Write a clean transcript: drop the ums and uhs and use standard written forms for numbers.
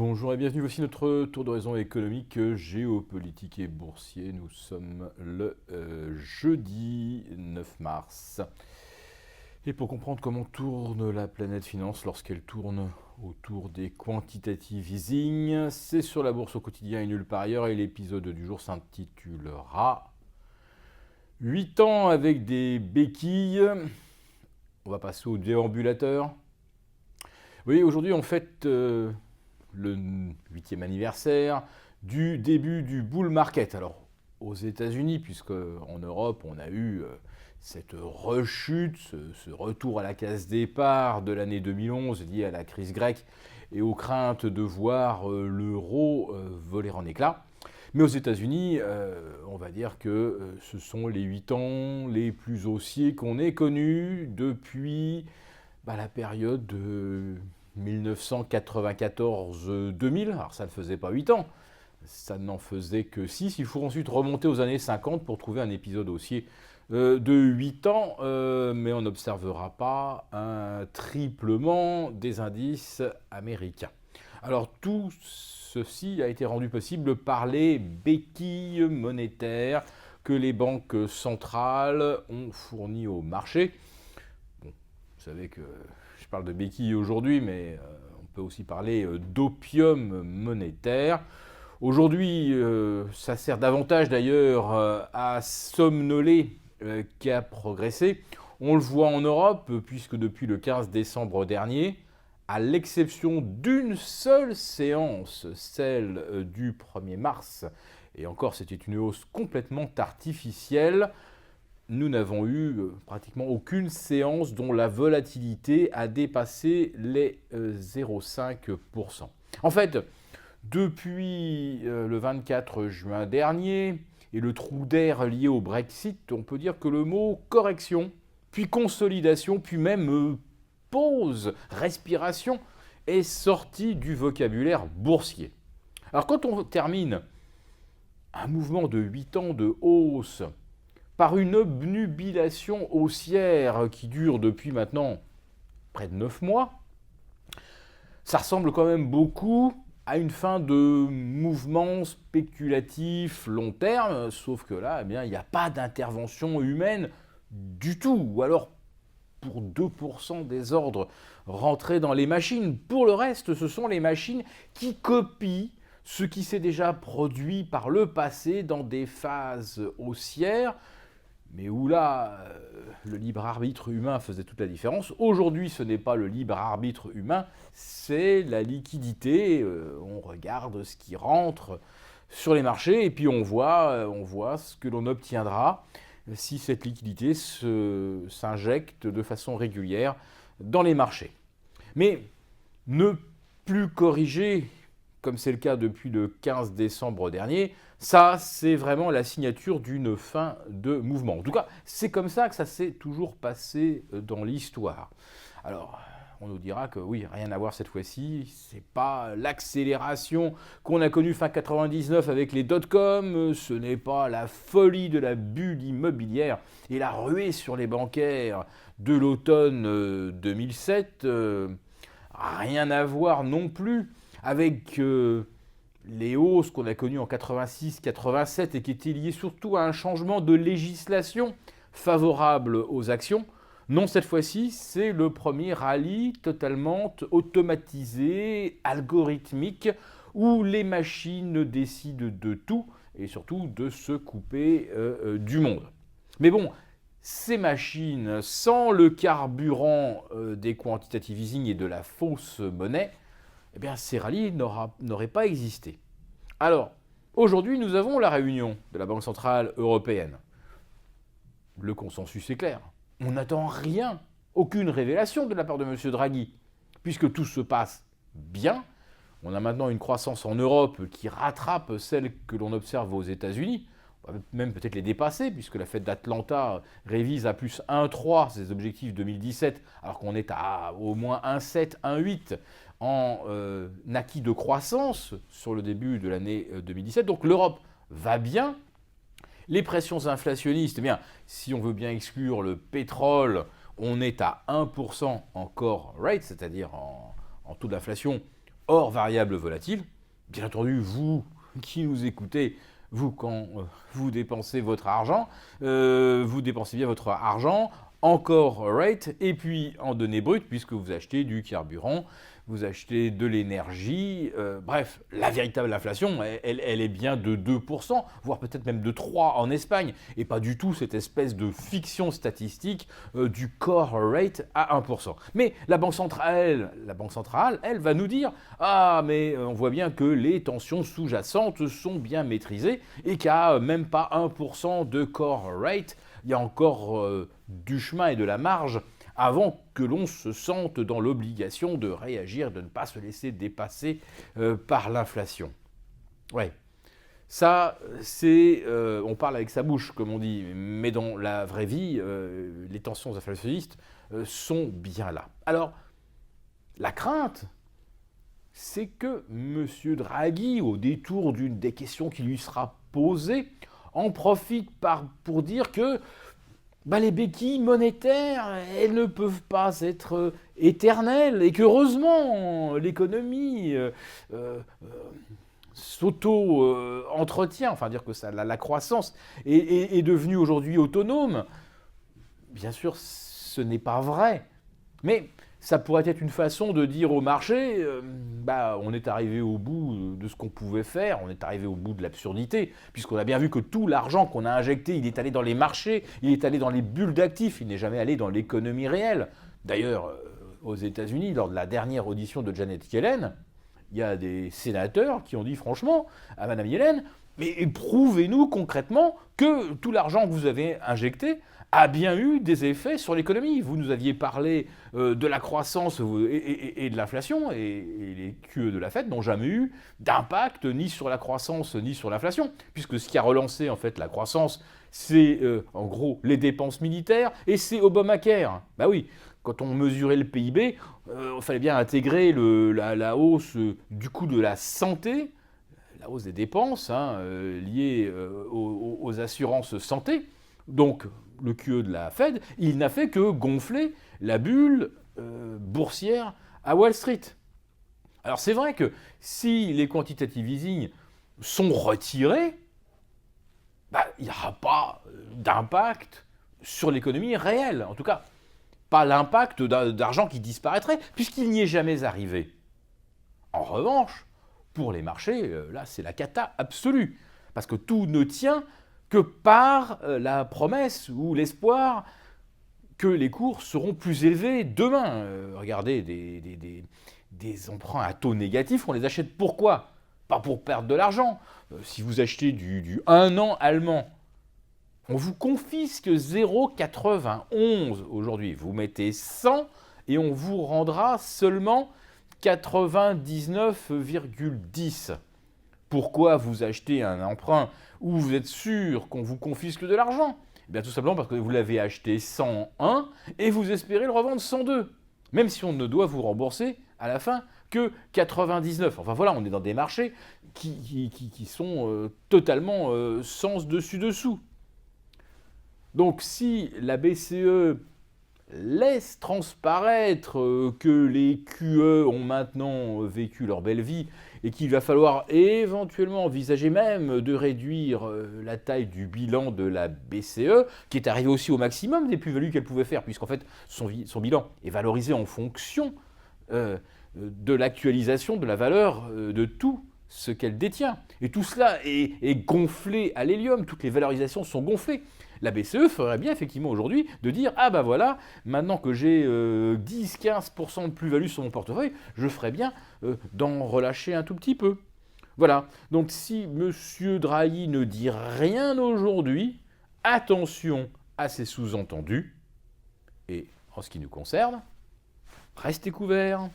Bonjour et bienvenue, voici notre tour d'horizon économique, géopolitique et boursier. Nous sommes le jeudi 9 mars. Et pour comprendre comment tourne la planète finance lorsqu'elle tourne autour des quantitative easing, c'est sur la bourse au quotidien et nulle part ailleurs. Et l'épisode du jour s'intitulera 8 ans avec des béquilles. On va passer au déambulateur. Oui, aujourd'hui on fête le 8e anniversaire du début du bull market. Alors, aux États-Unis, puisque en Europe, on a eu cette rechute, ce retour à la case départ de l'année 2011 lié à la crise grecque et aux craintes de voir l'euro voler en éclats. Mais aux États-Unis, on va dire que ce sont les 8 ans les plus haussiers qu'on ait connus depuis la période de 1994-2000, alors ça ne faisait pas 8 ans, ça n'en faisait que 6. Il faut ensuite remonter aux années 50 pour trouver un épisode haussier de 8 ans, mais on n'observera pas un triplement des indices américains. Alors tout ceci a été rendu possible par les béquilles monétaires que les banques centrales ont fournies au marché. Bon, vous savez que je parle de béquilles aujourd'hui, mais on peut aussi parler d'opium monétaire. Aujourd'hui, ça sert davantage d'ailleurs à somnoler qu'à progresser. On le voit en Europe, puisque depuis le 15 décembre dernier, à l'exception d'une seule séance, celle du 1er mars, et encore c'était une hausse complètement artificielle, nous n'avons eu pratiquement aucune séance dont la volatilité a dépassé les 0,5%. En fait, depuis le 24 juin dernier et le trou d'air lié au Brexit, on peut dire que le mot correction, puis consolidation, puis même pause, respiration, est sorti du vocabulaire boursier. Alors quand on termine un mouvement de 8 ans de hausse par une obnubilation haussière qui dure depuis maintenant près de 9 mois, ça ressemble quand même beaucoup à une fin de mouvement spéculatif long terme, sauf que là, il n'y a pas d'intervention humaine du tout, ou alors pour 2% des ordres rentrés dans les machines. Pour le reste, ce sont les machines qui copient ce qui s'est déjà produit par le passé dans des phases haussières, mais où là, le libre arbitre humain faisait toute la différence. Aujourd'hui, ce n'est pas le libre arbitre humain, c'est la liquidité. On regarde ce qui rentre sur les marchés et puis on voit ce que l'on obtiendra si cette liquidité s'injecte de façon régulière dans les marchés. Mais ne plus corriger, comme c'est le cas depuis le 15 décembre dernier, ça, c'est vraiment la signature d'une fin de mouvement. En tout cas, c'est comme ça que ça s'est toujours passé dans l'histoire. Alors, on nous dira que oui, rien à voir cette fois-ci, c'est pas l'accélération qu'on a connue fin 99 avec les dot-com, ce n'est pas la folie de la bulle immobilière et la ruée sur les bancaires de l'automne 2007, rien à voir non plus avec les hausses qu'on a connues en 86-87 et qui étaient liées surtout à un changement de législation favorable aux actions. Non, cette fois-ci, c'est le premier rallye totalement automatisé, algorithmique, où les machines décident de tout et surtout de se couper du monde. Mais bon, ces machines, sans le carburant des quantitative easing et de la fausse monnaie, eh bien, ces rallyes n'auraient pas existé. Alors, aujourd'hui, nous avons la réunion de la Banque Centrale Européenne. Le consensus est clair. On n'attend rien, aucune révélation de la part de M. Draghi, puisque tout se passe bien. On a maintenant une croissance en Europe qui rattrape celle que l'on observe aux États-Unis. On va même peut-être les dépasser, puisque la Fed d'Atlanta révise à plus 1,3 ses objectifs 2017, alors qu'on est à au moins 1,7, 1,8 en acquis de croissance sur le début de l'année 2017. Donc l'Europe va bien. Les pressions inflationnistes, eh bien, si on veut bien exclure le pétrole, on est à 1% en core rate, c'est-à-dire en taux d'inflation hors variable volatile. Bien entendu, vous qui nous écoutez, vous, quand vous dépensez votre argent, vous dépensez bien votre argent en core rate et puis en données brutes, puisque vous achetez du carburant, vous achetez de l'énergie. Bref, la véritable inflation, elle est bien de 2%, voire peut-être même de 3% en Espagne, et pas du tout cette espèce de fiction statistique du core rate à 1%. Mais la Banque centrale, elle va nous dire « Ah, mais on voit bien que les tensions sous-jacentes sont bien maîtrisées et qu'à même pas 1% de core rate, il y a encore du chemin et de la marge avant que l'on se sente dans l'obligation de réagir, de ne pas se laisser dépasser par l'inflation. » Ouais, ça, c'est... on parle avec sa bouche, comme on dit, mais dans la vraie vie, les tensions inflationnistes sont bien là. Alors, la crainte, c'est que M. Draghi, au détour d'une des questions qui lui sera posée, en profite pour dire que les béquilles monétaires, elles ne peuvent pas être éternelles et qu'heureusement, l'économie s'auto-entretient, enfin dire que la croissance est devenue aujourd'hui autonome. Bien sûr, ce n'est pas vrai, mais ça pourrait être une façon de dire au marché, on est arrivé au bout de ce qu'on pouvait faire, on est arrivé au bout de l'absurdité, puisqu'on a bien vu que tout l'argent qu'on a injecté, il est allé dans les marchés, il est allé dans les bulles d'actifs, il n'est jamais allé dans l'économie réelle. D'ailleurs, aux États-Unis, lors de la dernière audition de Janet Yellen, il y a des sénateurs qui ont dit franchement à Madame Yellen, mais prouvez-nous concrètement que tout l'argent que vous avez injecté a bien eu des effets sur l'économie. Vous nous aviez parlé de la croissance et de l'inflation, et les QE de la Fed n'ont jamais eu d'impact ni sur la croissance ni sur l'inflation, puisque ce qui a relancé en fait la croissance, c'est en gros les dépenses militaires et c'est Obamacare. Bah oui, quand on mesurait le PIB, il fallait bien intégrer la hausse du coût de la santé, la hausse des dépenses liées aux assurances santé. Donc, le QE de la Fed, il n'a fait que gonfler la bulle boursière à Wall Street. Alors, c'est vrai que si les quantitative easing sont retirés, il n'y aura pas d'impact sur l'économie réelle. En tout cas, pas l'impact d'argent qui disparaîtrait, puisqu'il n'y est jamais arrivé. En revanche, pour les marchés, là, c'est la cata absolue. Parce que tout ne tient que par la promesse ou l'espoir que les cours seront plus élevés demain. Regardez, des emprunts à taux négatifs, on les achète pourquoi ? Pas pour perdre de l'argent. Si vous achetez du 1 an allemand, on vous confisque 0,91 aujourd'hui. Vous mettez 100 et on vous rendra seulement 99,10. Pourquoi vous achetez un emprunt où vous êtes sûr qu'on vous confisque de l'argent ? Eh bien, tout simplement parce que vous l'avez acheté 101 et vous espérez le revendre 102. Même si on ne doit vous rembourser à la fin que 99. Enfin voilà, on est dans des marchés qui sont totalement sens dessus-dessous. Donc si la BCE laisse transparaître que les QE ont maintenant vécu leur belle vie et qu'il va falloir éventuellement envisager même de réduire la taille du bilan de la BCE, qui est arrivé aussi au maximum des plus-values qu'elle pouvait faire, puisqu'en fait son bilan est valorisé en fonction de l'actualisation de la valeur de tout ce qu'elle détient. Et tout cela est gonflé à l'hélium, toutes les valorisations sont gonflées. La BCE ferait bien effectivement aujourd'hui de dire « Ah bah voilà, maintenant que j'ai 10-15% de plus-value sur mon portefeuille, je ferais bien d'en relâcher un tout petit peu. » Voilà, donc si M. Draghi ne dit rien aujourd'hui, attention à ses sous-entendus. Et en ce qui nous concerne, restez couverts.